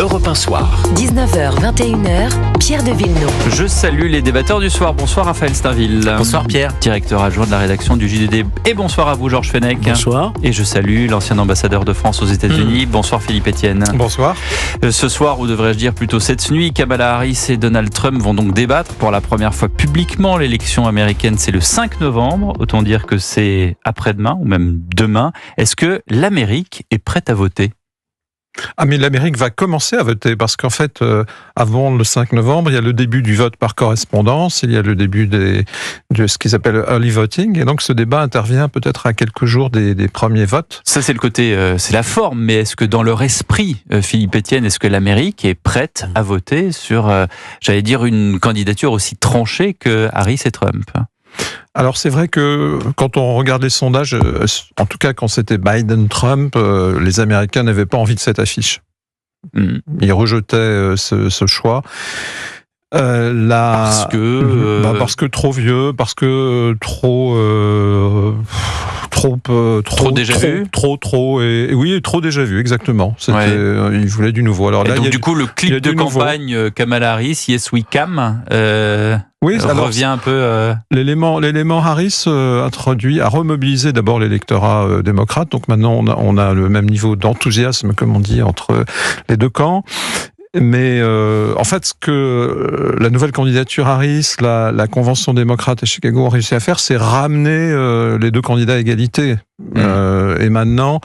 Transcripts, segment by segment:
Europe 1 Soir. 19h, 21h, Pierre de Villeneuve. Je salue les débatteurs du soir. Bonsoir Raphaël Steinville. Bonsoir Pierre. Directeur adjoint de la rédaction du JDD. Et bonsoir à vous Georges Fenech. Bonsoir. Et je salue l'ancien ambassadeur de France aux États-Unis. Bonsoir Philippe Etienne. Bonsoir. Ce soir, ou devrais-je dire plutôt cette nuit, Kamala Harris et Donald Trump vont donc débattre pour la première fois publiquement. L'élection américaine, c'est le 5 novembre. Autant dire que c'est après-demain ou même demain. Est-ce que l'Amérique est prête à voter ? Ah, mais l'Amérique va commencer à voter parce qu'en fait, avant le 5 novembre, il y a le début du vote par correspondance, il y a le début de ce qu'ils appellent early voting, et donc ce débat intervient peut-être à quelques jours des premiers votes. Ça, c'est le côté, c'est la forme, mais est-ce que dans leur esprit, Philippe Etienne, est-ce que l'Amérique est prête à voter sur, j'allais dire, une candidature aussi tranchée que Harris et Trump ? Alors c'est vrai que quand on regarde les sondages, en tout cas quand c'était Biden-Trump, les Américains n'avaient pas envie de cette affiche. Ils rejetaient ce choix. Parce que trop vieux, parce que trop déjà vu, et oui, trop déjà vu, exactement. Ils voulaient du nouveau. Alors et là, donc du coup, le clip de campagne Kamala Harris, Yes We Cam, revient un peu. L'élément Harris a remobilisé d'abord l'électorat démocrate. Donc maintenant, on a le même niveau d'enthousiasme, comme on dit, entre les deux camps. Mais en fait, ce que la nouvelle candidature Harris, la convention démocrate à Chicago ont réussi à faire, c'est ramener les deux candidats à égalité. Et maintenant,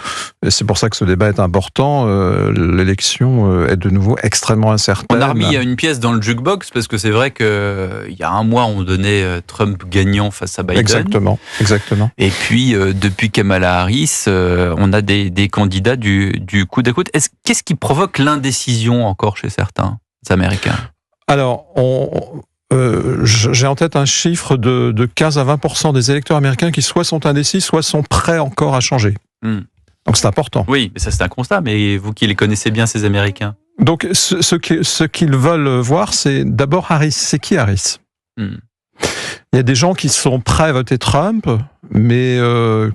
c'est pour ça que ce débat est important, l'élection est de nouveau extrêmement incertaine. On a remis une pièce dans le jukebox, parce que c'est vrai qu'il y a un mois, on donnait Trump gagnant face à Biden. Exactement. Et puis, depuis Kamala Harris, on a des candidats du coude à coude. Qu'est-ce qui provoque l'indécision encore chez certains Américains ? Alors, j'ai en tête un chiffre de 15 à 20% des électeurs américains qui soit sont indécis, soit sont prêts encore à changer. Donc c'est important. Oui, mais ça c'est un constat, mais vous qui les connaissez bien, ces Américains. Donc ce qu'ils veulent voir, c'est d'abord Harris. C'est qui Harris ? Il y a des gens qui sont prêts à voter Trump, mais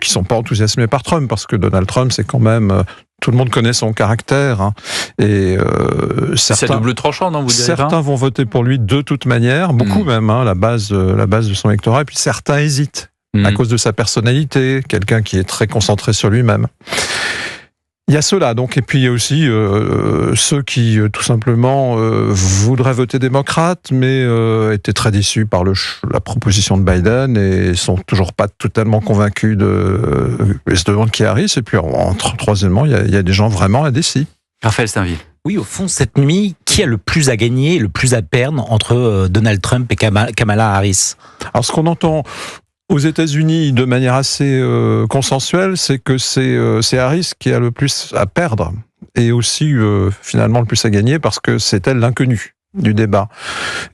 qui ne sont pas enthousiasmés par Trump, parce que Donald Trump, c'est quand même... Tout le monde connaît son caractère. Hein, et c'est à double tranchant, non, vous direz certains vont voter pour lui de toute manière, beaucoup même, la base de son électorat, et puis certains hésitent à cause de sa personnalité, quelqu'un qui est très concentré sur lui-même. Il y a ceux-là, donc, et puis il y a aussi ceux qui, tout simplement, voudraient voter démocrate, mais étaient très déçus par la proposition de Biden et sont toujours pas totalement convaincus et se demandent qui est Harris. Et puis, troisièmement, il y a des gens vraiment indécis. Raphaël Steinville. Oui, au fond, cette nuit, qui a le plus à gagner et le plus à perdre entre Donald Trump et Kamala Harris ? Alors, ce qu'on entend aux États-Unis, de manière assez consensuelle, c'est que c'est Harris qui a le plus à perdre et aussi finalement le plus à gagner parce que c'est elle l'inconnue du débat.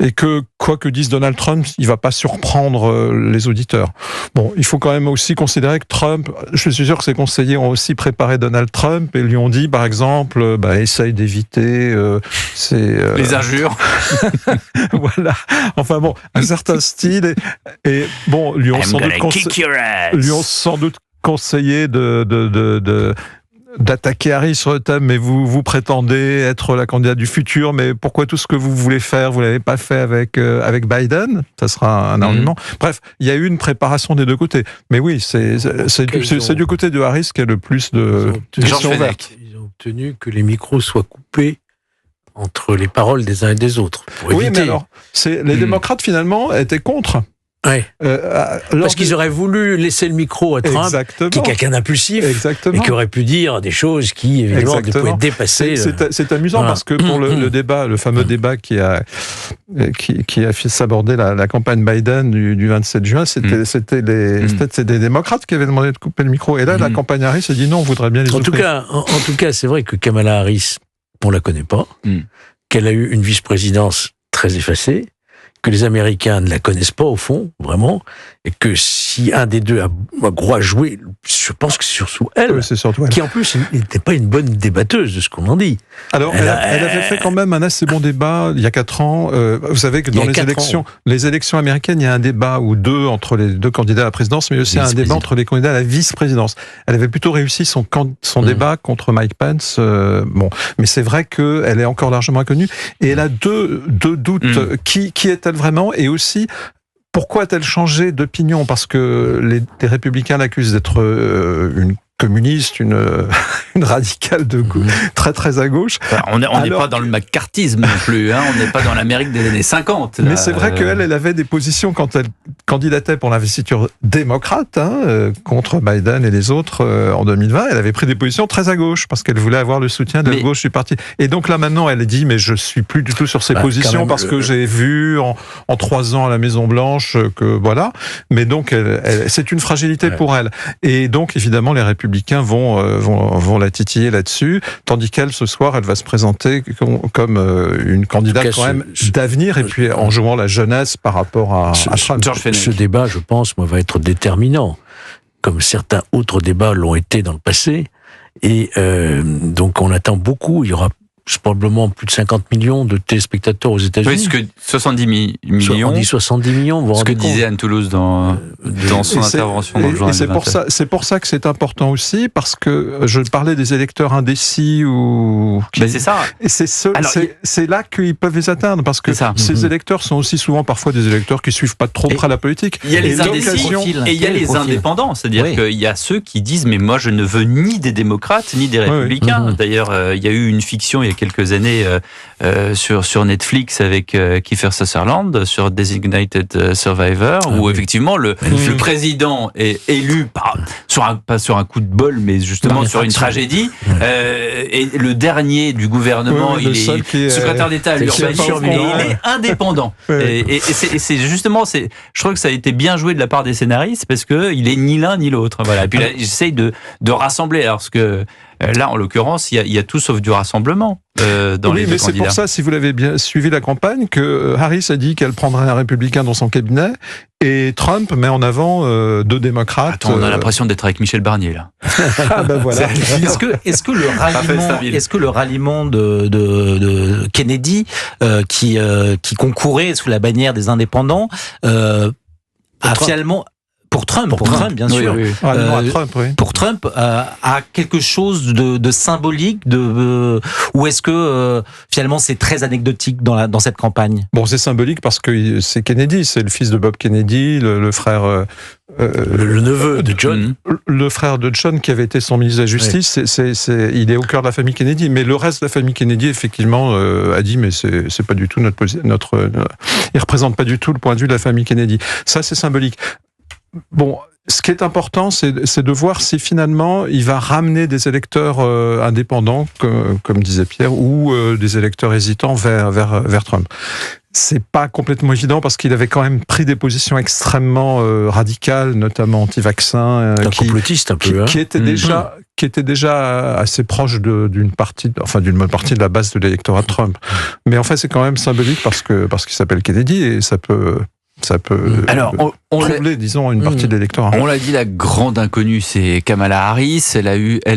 Et que, quoi que dise Donald Trump, il va pas surprendre les auditeurs. Bon, il faut quand même aussi considérer que Trump, je suis sûr que ses conseillers ont aussi préparé Donald Trump et lui ont dit, par exemple, essaye d'éviter les injures. Voilà. Enfin bon, un certain style et bon, lui ont sans doute conseillé d'attaquer Harris sur le thème, mais vous prétendez être la candidate du futur, mais pourquoi tout ce que vous voulez faire, vous l'avez pas fait avec Biden ? Ça sera un argument. Bref, il y a eu une préparation des deux côtés. Mais oui, c'est du côté de Harris qu'il y a le plus de questions ouvertes. Ils ont obtenu que les micros soient coupés entre les paroles des uns et des autres. Oui, mais alors, les démocrates, finalement, étaient contre. Ouais. Parce qu'ils auraient voulu laisser le micro à Trump, qui est quelqu'un d'impulsif, et qui aurait pu dire des choses qui, évidemment, pouvaient dépasser... C'est amusant parce que pour le débat, le fameux débat qui a fait s'aborder la campagne Biden du 27 juin, c'était des démocrates qui avaient demandé de couper le micro. Et là, la campagne Harris a dit non, on voudrait bien les ouvrir. En tout cas, c'est vrai que Kamala Harris, on la connaît pas, qu'elle a eu une vice-présidence très effacée, que les Américains ne la connaissent pas au fond, vraiment, et que si un des deux a gros à jouer, je pense que c'est surtout elle, qui en plus n'était pas une bonne débatteuse de ce qu'on en dit. Alors, elle avait fait quand même un assez bon débat il y a 4 ans. Vous savez que dans les élections américaines, il y a un débat ou deux entre les deux candidats à la présidence, mais aussi un débat entre les candidats à la vice-présidence. Elle avait plutôt réussi son débat contre Mike Pence. Mais c'est vrai qu'elle est encore largement inconnue. Et elle a deux doutes. Qui est-elle vraiment? Et aussi, pourquoi a-t-elle changé d'opinion? Parce que les républicains l'accusent d'être une communiste, une radicale de gauche, très très à gauche. Enfin, on n'est pas dans le macartisme non plus, hein, on n'est pas dans l'Amérique des années 50. Là. Mais c'est vrai qu'elle avait des positions quand elle candidatait pour l'investiture démocrate contre Biden et les autres en 2020. Elle avait pris des positions très à gauche parce qu'elle voulait avoir le soutien de la gauche du parti. Et donc là maintenant, elle dit mais je suis plus du tout sur ces positions parce que j'ai vu en 3 ans à la Maison Blanche que voilà. Mais donc c'est une fragilité pour elle. Et donc évidemment les républicains vont la titiller là-dessus, tandis qu'elle, ce soir, elle va se présenter comme une candidate quand même d'avenir, et puis en jouant la jeunesse par rapport à Trump. Ce débat, je pense, va être déterminant, comme certains autres débats l'ont été dans le passé, et donc on attend beaucoup, il y aura probablement plus de 50 millions de téléspectateurs aux États-Unis. Oui, ce que 70 millions. On dit 70 millions, vous vous rendez compte. Ce que disait Anne Toulouse dans son intervention dans le journal. Et c'est pour ça que c'est important aussi, parce que je parlais des électeurs indécis ou. C'est ça. Et c'est là qu'ils peuvent les atteindre, parce que ces électeurs sont aussi souvent parfois des électeurs qui suivent pas trop près la politique. Il y a les indécis et il y a les indépendants, c'est-à-dire qu'il y a ceux qui disent mais moi je ne veux ni des démocrates ni des républicains. D'ailleurs, il y a eu une fiction il y a quelques années sur Netflix avec Kiefer Sutherland sur Designated Survivor, où effectivement le président est élu pas sur un coup de bol, mais justement sur une tragédie. Et le dernier du gouvernement, il est secrétaire d'État à l'urbanisme et il est indépendant. Et c'est justement, je trouve que ça a été bien joué de la part des scénaristes parce que il est ni l'un ni l'autre. Voilà. Et puis là, j'essaye de rassembler, alors parce que là, en l'occurrence, il y a tout sauf du rassemblement dans les deux candidats. C'est pour ça, si vous l'avez bien suivi la campagne, que Harris a dit qu'elle prendrait un républicain dans son cabinet, et Trump met en avant 2 démocrates. Attends, on a l'impression d'être avec Michel Barnier, là. Voilà. Est-ce que le ralliement de Kennedy, qui concourait sous la bannière des indépendants, a finalement... Pour Trump, bien sûr. Oui. Pour Trump, a quelque chose de symbolique, ou est-ce que finalement c'est très anecdotique dans cette campagne? Bon, c'est symbolique parce que c'est Kennedy, c'est le fils de Bob Kennedy, le frère. Le neveu de John. Le frère de John qui avait été son ministre de la Justice, il est au cœur de la famille Kennedy. Mais le reste de la famille Kennedy, effectivement, a dit mais c'est pas du tout il représente pas du tout le point de vue de la famille Kennedy. Ça, c'est symbolique. Bon, ce qui est important, c'est de voir si finalement il va ramener des électeurs indépendants, comme disait Pierre, ou des électeurs hésitants vers Trump. C'est pas complètement évident parce qu'il avait quand même pris des positions extrêmement radicales, notamment anti-vaccins, complotiste un peu, qui était déjà assez proche d'une partie de la base de l'électorat de Trump. Mais en fait, c'est quand même symbolique parce qu'il s'appelle Kennedy et ça peut troubler, disons, une partie de l'électorat. On l'a dit, la grande inconnue, c'est Kamala Harris. Elle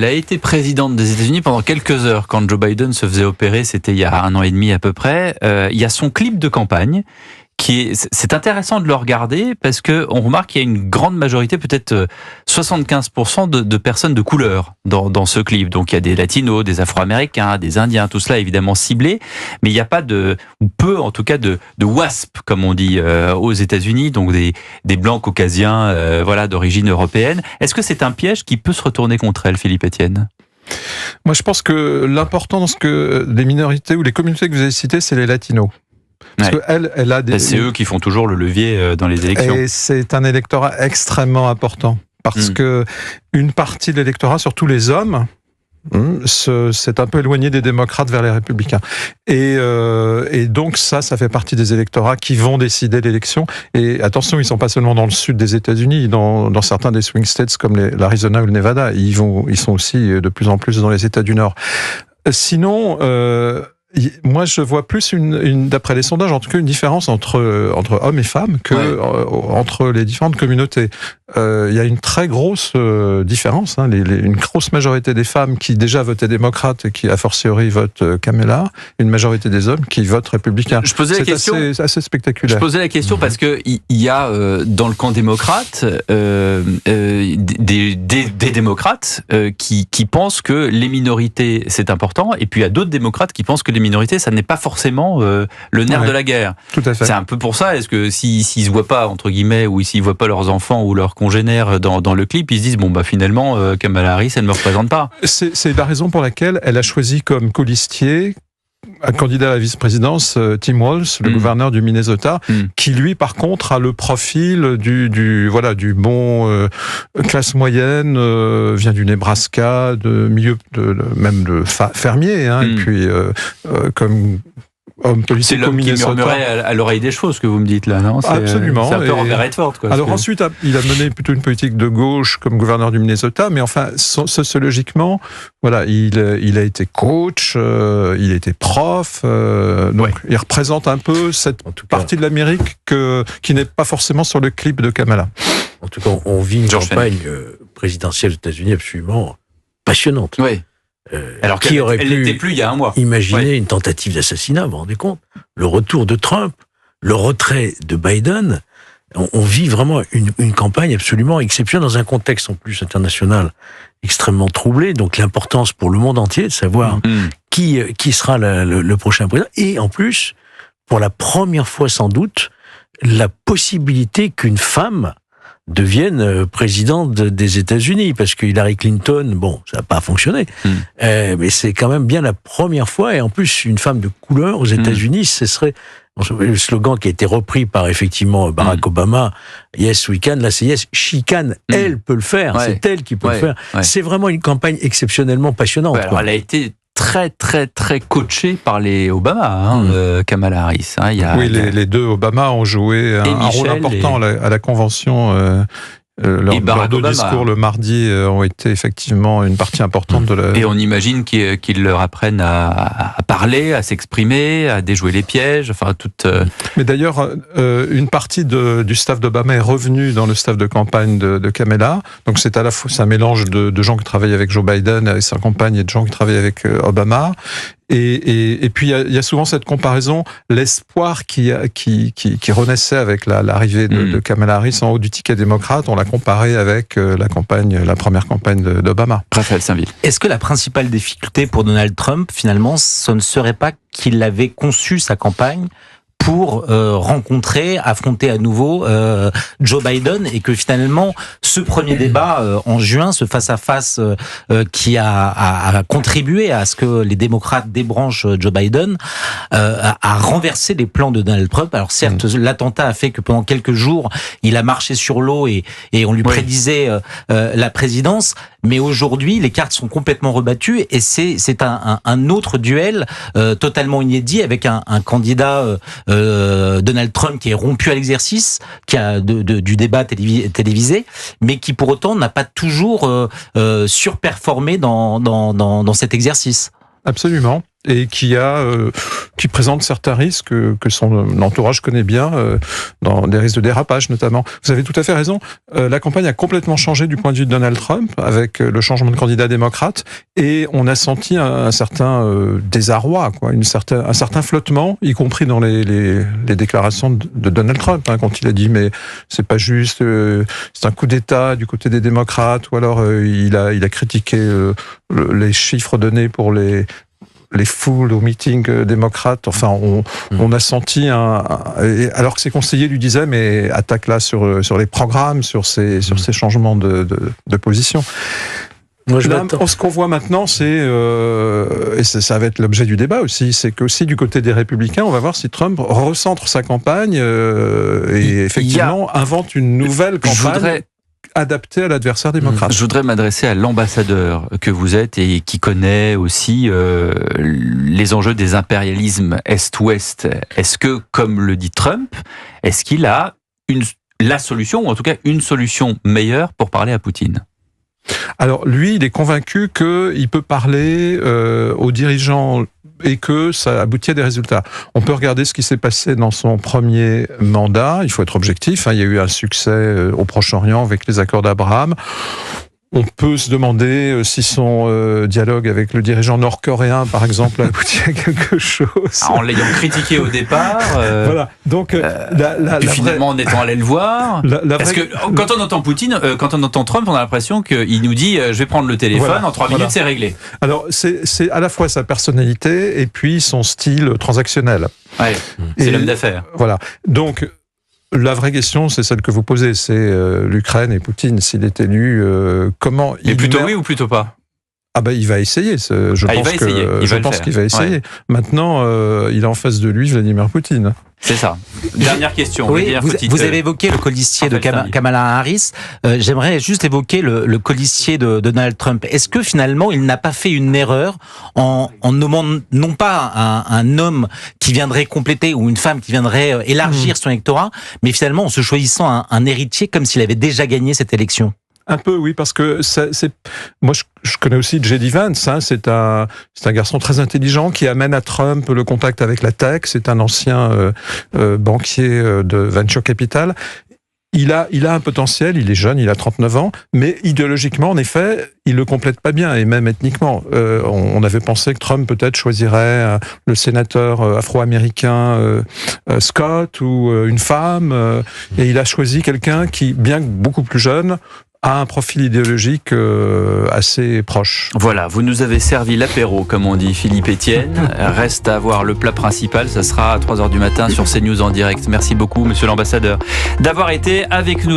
a été présidente des États-Unis pendant quelques heures quand Joe Biden se faisait opérer. C'était il y a 1 an et demi à peu près. Il y a son clip de campagne. C'est intéressant de le regarder parce que on remarque qu'il y a une grande majorité, peut-être 75% de personnes de couleur dans ce clip. Donc il y a des latinos, des afro-américains, des indiens, tout cela évidemment ciblé, mais il n'y a pas ou peu en tout cas de WASP comme on dit aux États-Unis, donc des blancs caucasiens d'origine européenne. Est-ce que c'est un piège qui peut se retourner contre elle, Philippe Etienne ? Moi je pense que l'importance que les minorités ou les communautés que vous avez citées, c'est les latinos. Parce qu'elle a c'est eux qui font toujours le levier dans les élections. Et c'est un électorat extrêmement important. Parce que une partie de l'électorat, surtout les hommes, s'est un peu éloigné des démocrates vers les républicains. Et donc ça fait partie des électorats qui vont décider l'élection. Et attention, ils ne sont pas seulement dans le sud des États-Unis, dans certains des swing states comme l'Arizona ou le Nevada. Ils sont aussi de plus en plus dans les États du Nord. Sinon... Moi, je vois plus d'après les sondages, en tout cas, une différence entre hommes et femmes que entre les différentes communautés. Il y a une très grosse différence. Une grosse majorité des femmes qui déjà votaient démocrate et qui, a fortiori, votent Kamala. Une majorité des hommes qui votent républicain. Je posais la question. C'est assez spectaculaire. Je posais la question parce que il y a dans le camp démocrate des démocrates qui pensent que les minorités c'est important, et puis il y a d'autres démocrates qui pensent que les minorités ça n'est pas forcément le nerf de la guerre. Tout à fait. C'est un peu pour ça. Est-ce que s'ils se voient pas entre guillemets, ou s'ils voient pas leurs enfants ou leurs congénères dans le clip, ils se disent bon bah finalement Kamala Harris elle ne me représente pas. C'est la raison pour laquelle elle a choisi comme colistier un candidat à la vice-présidence, Tim Walz, le gouverneur du Minnesota, qui lui, par contre, a le profil du bon classe moyenne, vient du Nebraska, même de fermier, et puis comme homme politique. C'est l'homme qui murmurait à l'oreille des chevaux, ce que vous me dites là, non? Absolument. C'est un peu Robert Redford, quoi. Alors ensuite, il a mené plutôt une politique de gauche comme gouverneur du Minnesota, mais enfin, sociologiquement, voilà, il a été coach, il a été prof, donc il représente un peu cette partie de l'Amérique qui n'est pas forcément sur le clip de Kamala. En tout cas, on vit une campagne présidentielle aux États-Unis absolument passionnante. Oui. Alors qui aurait pu n'était plus il y a un mois. Imaginer une tentative d'assassinat, vous vous rendez compte? Le retour de Trump, le retrait de Biden. On vit vraiment une campagne absolument exceptionnelle dans un contexte en plus international extrêmement troublé. Donc l'importance pour le monde entier de savoir qui sera le prochain président. Et en plus, pour la première fois sans doute, la possibilité qu'une femme devienne présidente des États-Unis, parce que Hillary Clinton, bon, ça n'a pas fonctionné, mais c'est quand même bien la première fois, et en plus une femme de couleur aux États-Unis, ce serait le slogan qui a été repris par effectivement Barack Obama, Yes we can, là c'est Yes she can, elle peut le faire, c'est elle qui peut le faire. C'est vraiment une campagne exceptionnellement passionnante. Alors, elle a été très très très coachée par les Obama, Kamala Harris. Les deux Obama ont joué un rôle important à la convention. Leurs deux discours le mardi ont été effectivement une partie importante de la... Et on imagine qu'ils leur apprennent à parler, à s'exprimer, à déjouer les pièges, enfin toute... Mais d'ailleurs, une partie du staff d'Obama est revenue dans le staff de campagne de Kamala. Donc c'est à la fois un mélange de gens qui travaillent avec Joe Biden, avec sa compagne, et de gens qui travaillent avec Obama. Et puis il y a souvent cette comparaison, l'espoir qui renaissait avec l'arrivée de Kamala Harris en haut du ticket démocrate. On l'a comparé avec la première campagne d'Obama. Raphaël Saint-Ville. Est-ce que la principale difficulté pour Donald Trump, finalement, ce ne serait pas qu'il avait conçu sa campagne pour affronter à nouveau Joe Biden, et que finalement ce premier débat en juin, ce face-à-face qui a contribué à ce que les démocrates débranchent Joe Biden, a renversé les plans de Donald Trump. Alors certes, l'attentat a fait que pendant quelques jours, il a marché sur l'eau et on lui prédisait la présidence, mais aujourd'hui, les cartes sont complètement rebattues, et c'est un autre duel totalement inédit, avec un candidat Donald Trump qui est rompu à l'exercice, qui a du débat télévisé, mais qui pour autant n'a pas toujours surperformé dans cet exercice. Absolument. Et qui présente certains risques que son entourage connaît bien, dans des risques de dérapage notamment. Vous avez tout à fait raison. La campagne a complètement changé du point de vue de Donald Trump avec le changement de candidat démocrate, et on a senti un certain désarroi, un certain flottement, y compris dans les déclarations de Donald Trump, quand il a dit mais c'est pas juste, c'est un coup d'État du côté des démocrates, ou alors il a critiqué les chiffres donnés pour les foules au meeting démocrate. Enfin, on a senti alors que ses conseillers lui disaient mais attaque là sur les programmes, sur ces changements de position. Moi, ce qu'on voit maintenant, et ça va être l'objet du débat aussi, c'est qu'aussi du côté des Républicains, on va voir si Trump recentre sa campagne et effectivement invente une nouvelle campagne adapté à l'adversaire démocrate. Je voudrais m'adresser à l'ambassadeur que vous êtes et qui connaît aussi les enjeux des impérialismes Est-Ouest. Est-ce que, comme le dit Trump, est-ce qu'il a la solution, ou en tout cas une solution meilleure pour parler à Poutine ? Alors lui, il est convaincu qu'il peut parler aux dirigeants et que ça aboutit à des résultats. On peut regarder ce qui s'est passé dans son premier mandat. Il faut être objectif. Il y a eu un succès au Proche-Orient avec les accords d'Abraham. On peut se demander si son dialogue avec le dirigeant nord-coréen, par exemple, a abouti à quelque chose. En l'ayant critiqué au départ. Voilà. Donc, finalement, en étant allé le voir. Parce que quand on entend Poutine, quand on entend Trump, on a l'impression qu'il nous dit je vais prendre le téléphone, en 3 minutes, c'est réglé. Alors, c'est à la fois sa personnalité et puis son style transactionnel. Ouais, c'est l'homme d'affaires. Voilà. Donc, la vraie question, c'est celle que vous posez, c'est l'Ukraine et Poutine, s'il est élu, comment... Mais plutôt oui ou plutôt pas ? Ah ben il va essayer, je pense qu'il va essayer. Ouais. Maintenant, il a en face de lui Vladimir Poutine. C'est ça. Dernière question. Oui, vous avez évoqué le colistier de Kamala Harris. J'aimerais juste évoquer le colistier de Donald Trump. Est-ce que finalement il n'a pas fait une erreur en nommant non pas un homme qui viendrait compléter ou une femme qui viendrait élargir son électorat, mais finalement en se choisissant un héritier comme s'il avait déjà gagné cette élection ? Un peu, oui, parce que moi, je connais aussi J.D. Vance. C'est un garçon très intelligent qui amène à Trump le contact avec la tech. C'est un ancien banquier de venture capital. Il a un potentiel, il est jeune, il a 39 ans, mais idéologiquement, en effet, il le complète pas bien, et même ethniquement. On avait pensé que Trump peut-être choisirait le sénateur afro-américain Scott ou une femme, et il a choisi quelqu'un qui, bien que beaucoup plus jeune, a un profil idéologique assez proche. Voilà, vous nous avez servi l'apéro, comme on dit, Philippe Etienne. Reste à voir le plat principal, ça sera à 3h du matin sur CNews en direct. Merci beaucoup, monsieur l'ambassadeur, d'avoir été avec nous.